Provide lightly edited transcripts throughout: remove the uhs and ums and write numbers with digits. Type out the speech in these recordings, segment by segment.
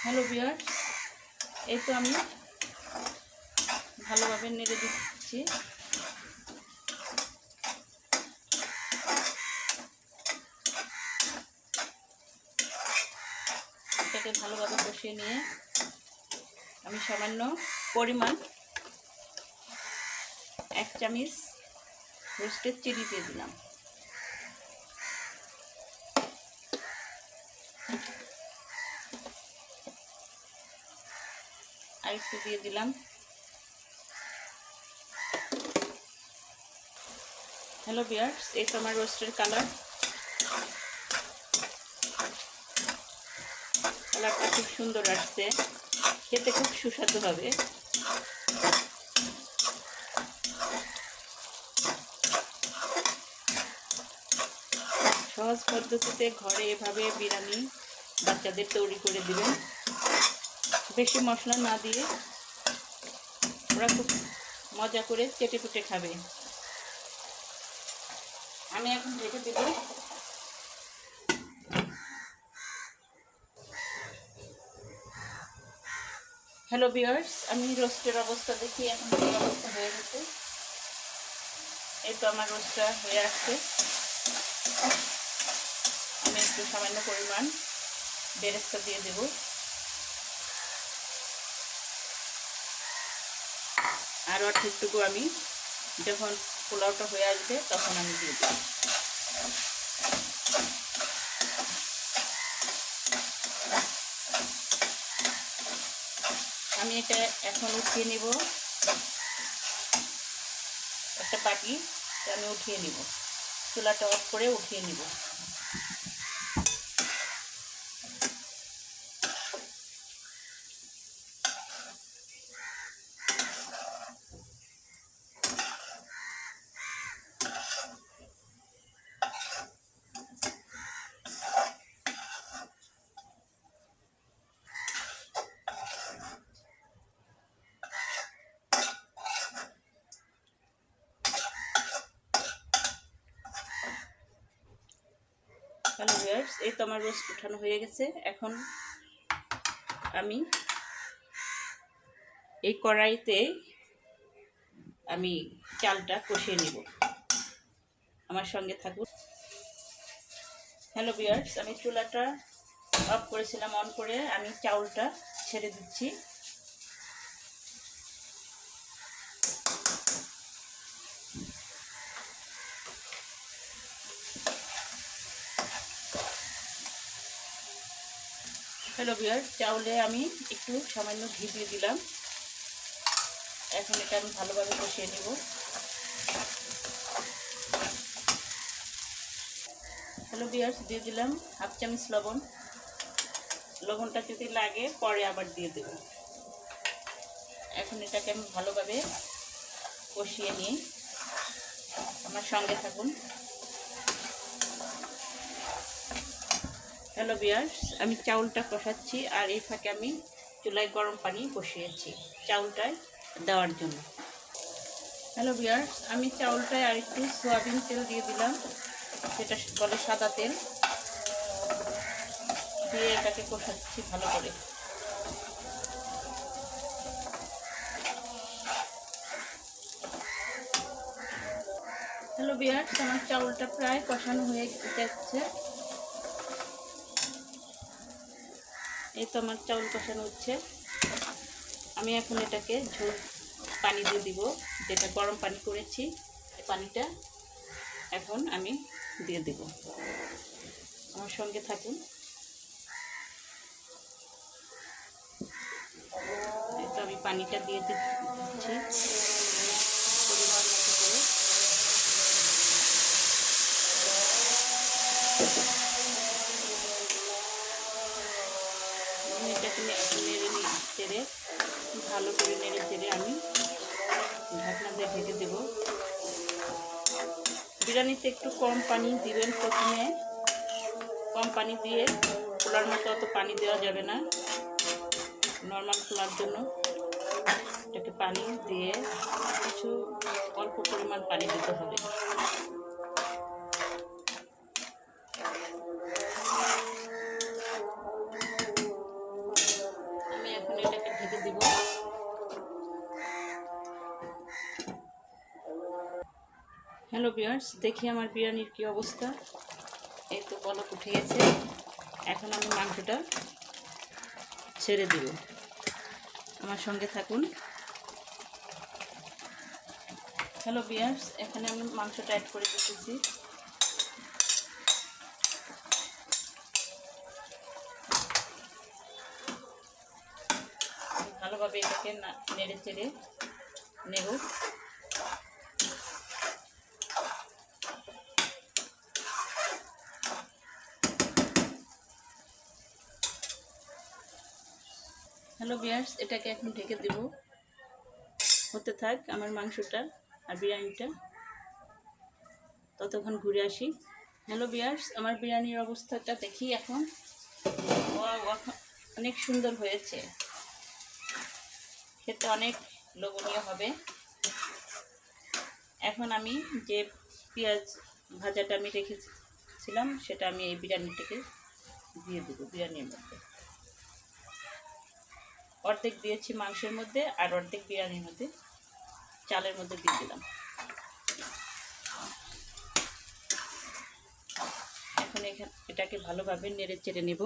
Hello viewers, এই তো আমি ভালোভাবে নেড়ে দিচ্ছি। এটাকে ভালোভাবে কষিয়ে নিয়ে আমি সামান্য পরিমাণ 1 চামচ রোস্টেড চিনি দিয়ে দিলাম। আর একটু দিয়ে দিলাম। হ্যালো ভিউয়ার্স, এই তো আমার রোস্টের কালারটা খুব সুন্দর আসছে, খেতে খুব সুস্বাদু হবে। সহজ পদ্ধতিতে ঘরে এভাবে বিরিয়ানি বাচ্চাদের তৈরি করে দিবেন। বেশি মশলা না দিয়ে ওরা খুব মজা করে চেটেপুটে খাবে। আমি এখন ঢেকে দেব। হ্যালো ভিউয়ার্স, আমি রোস্টের অবস্থা দেখি এখন এই অবস্থা হয়ে গেছে। এই তো আমার রোস্টটা হয়ে আসছে। আমি একটু সামান্য পরিমাণ বেরেস্তা দিয়ে দেব। আর অর্ধেকটুকু আমি যখন পোলাওটা হয়ে আসবে তখন আমি দিয়ে দেব। আমি এটা এখন উঠিয়ে নিব। একটা বাটি আমি উঠিয়ে নিব, চুলাটা অফ করে উঠিয়ে নিব। হ্যালো ভিউয়ার্স, এই তো আমার রোস্ট উঠানো হয়ে গেছে। এখন আমি এই কড়াইতে আমি চালটা কষিয়ে নিব। আমার সঙ্গে থাকুন। হ্যালো ভিউয়ার্স, আমি চুলাটা অফ করেছিলাম, অন করে আমি চাউলটা ছেড়ে দিচ্ছি। হ্যালো ভিউয়ার্স, চাউলে আমি একটু সামান্য ঘি দিয়ে দিলাম। এখন এটা আমি ভালোভাবে কষিয়ে নেব। হ্যালো ভিউয়ার্স, দিয়ে দিলাম 1/2 চামচ লবণ। লবণটা যদি লাগে পরে আবার দিয়ে দেব। এখন এটাকে আমি ভালোভাবে কষিয়ে নিই। আমার সঙ্গে থাকুন। হ্যালো ভিউয়ার্স, আমি চাউলটা কষাচ্ছি আর এই ফাঁকে আমি চুলায় গরম পানি বসিয়েছি চাউলটায় দেওয়ার জন্য। হ্যালো ভিউয়ার্স, আমি চাউলটায় আর একটু সয়াবিন তেল দিয়ে দিলাম, যেটা বলে সাদা তেল, দিয়ে এটাকে কষাচ্ছি ভালো করে। হ্যালো ভিউয়ার্স, আমার চাউলটা প্রায় কষানো হয়ে যাচ্ছে। এই তো আমার চাউল কষানো হচ্ছে। আমি এখন এটাকে ঝোল পানি দিয়ে দিব, যেটা গরম পানি করেছি। পানিটা এখন আমি দিয়ে দেব। আমার সঙ্গে থাকুন। এই তো আমি পানিটা দিয়ে দিচ্ছি পরিমাণ মতো করে। এটাকে নেড়ে চেড়ে ভালো করে নেড়ে চেড়ে আমি ঢাকনা দিয়ে ঢেকে দেব। বিরিয়ানিতে একটু কম পানি দিবেন। প্রথমে কম পানি দিয়ে পোলার মতো অত পানি দেওয়া যাবে না। নর্মাল পোলার জন্য এটাকে পানি দিয়ে কিছু অল্প পরিমাণ পানি দিতে হবে। হ্যালো ভিউয়ার্স, দেখি আমার বিরিয়ানির কি অবস্থা। এই তো পলক উঠে গেছে। এখন আমি মাংসটা ছেড়ে দিব। আমার সঙ্গে থাকুন। হ্যালো ভিউয়ার্স, এখানে আমি মাংসটা অ্যাড করে দিতেছি। ভালোভাবে এটাকে নেড়ে চেড়ে নেব। হ্যালো ভিউয়ার্স, এটাকে এখন ঢেকে দেব। হতে থাক আমার মাংসটা আর বিরিয়ানিটা, ততক্ষণ ঘুরে আসি। হ্যালো ভিউয়ার্স, আমার বিরিয়ানির অবস্থাটা দেখি এখন। অনেক সুন্দর হয়েছে, খেতে অনেক লোভনীয় হবে। এখন আমি যে পেঁয়াজ ভাজাটা আমি রেখেছিলাম সেটা আমি এই বিরিয়ানিটাকে দিয়ে দেবো। বিরিয়ানির মধ্যে অর্ধেক দিয়েছি মাংসের মধ্যে, আর অর্ধেক বিরিয়ানির মধ্যে চালের মধ্যে দিয়ে দিলাম। এখন এটাকে ভালোভাবে নেড়ে চেড়ে নেব।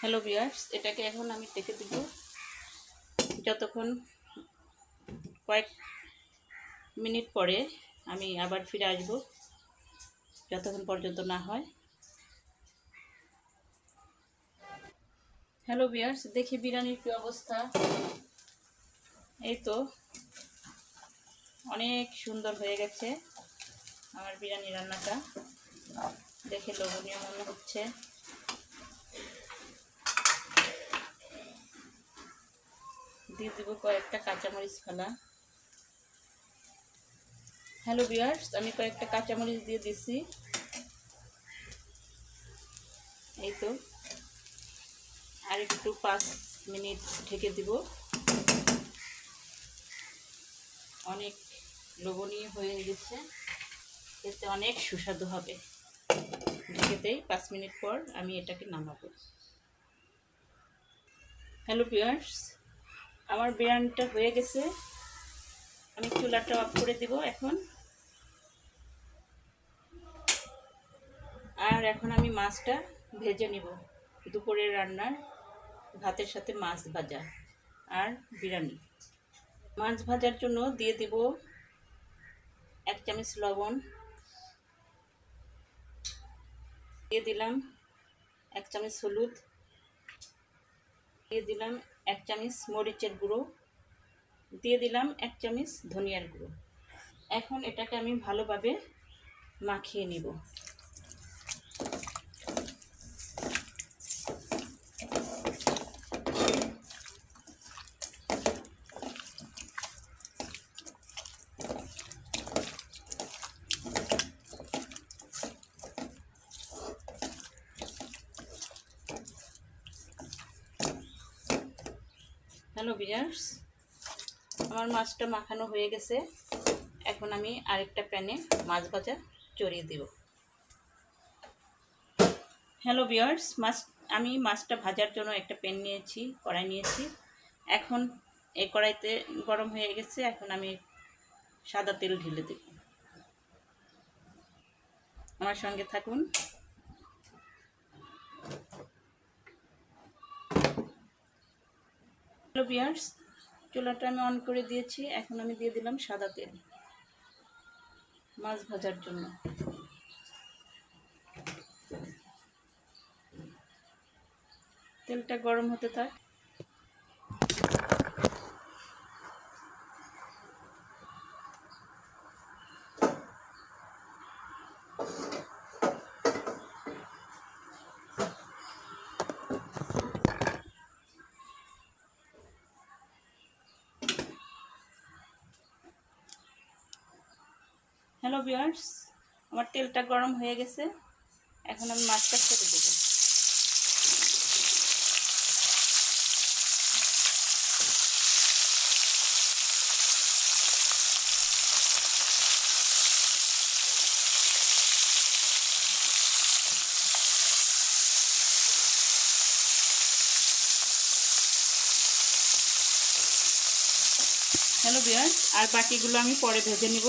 হ্যালো ভিউয়ার্স, এটাকে এখন আমি ঢেকে দেব যতক্ষণ, কয়েক মিনিট পরে আমি আবার ফিরে আসব, যতক্ষণ পর্যন্ত না হয়। হ্যালো ভিউয়ার্স, দেখি বিরিয়ানির কি অবস্থা। এই তো অনেক সুন্দর হয়ে গেছে আমার বিরিয়ানি রান্নাটা, দেখে লোভনীয় মনে হচ্ছে। দিয়ে দেবো কয়েকটা কাঁচামরিচ ফালা। হ্যালো ভিউয়ার্স, আমি কয়েকটা কাঁচামরিচ দিয়ে দিছি। এই তো আর একটু 5 মিনিট ঢেকে দিব। অনেক লোভনীয় হয়ে গেছে, খেতে অনেক সুস্বাদু হবে। ঢেকে দেই, 5 মিনিট পর আমি এটাকে নামাবো। হ্যালো ভিউয়ার্স, আমার বিরিয়ানিটা হয়ে গেছে। আমি চুলাটা অফ করে দিব এখন। আর এখন আমি মাছটা ভেজে নিব। দুপুরের রান্নার ভাতের সাথে মাছ ভাজা আর বিরিয়ানি। মাছ ভাজার জন্য দিয়ে দিব 1 চামচ লবণ, দিয়ে দিলাম 1 চামচ হলুদ, দিয়ে দিলাম 1 চামচ মরিচের গুঁড়ো, দিয়ে দিলাম 1 চামচ ধনিয়ার গুঁড়ো। এখন এটাকে আমি ভালোভাবে মাখিয়ে নিব। হ্যালো ভিউয়ার্স, আমার মাছটা মাখানো হয়ে গেছে। এখন আমি আরেকটা প্যানে মাছ ভাজা চড়িয়ে দেব। হ্যালো ভিউয়ার্স, আমি মাছটা ভাজার জন্য একটা প্যান নিয়েছি, কড়াই নিয়েছি। এখন এই কড়াইতে গরম হয়ে গেছে। এখন আমি সাদা তেল ঢেলে দেব। আমার সঙ্গে থাকুন। হ্যালো ভিউয়ার্স, চুলাটা আমি অন করে দিয়েছি। এখন আমি দিয়ে দিলাম সাদা তেল মাছ ভাজার জন্য। তেলটা গরম হতে থাক। হ্যালো ভিউয়ার্স, আমার তেলটা গরম হয়ে গেছে। এখন আমি মাছটা ছেড়ে দেব। হ্যালো ভিউয়ার্স, আর বাকিগুলো আমি পরে ভেজে নিব।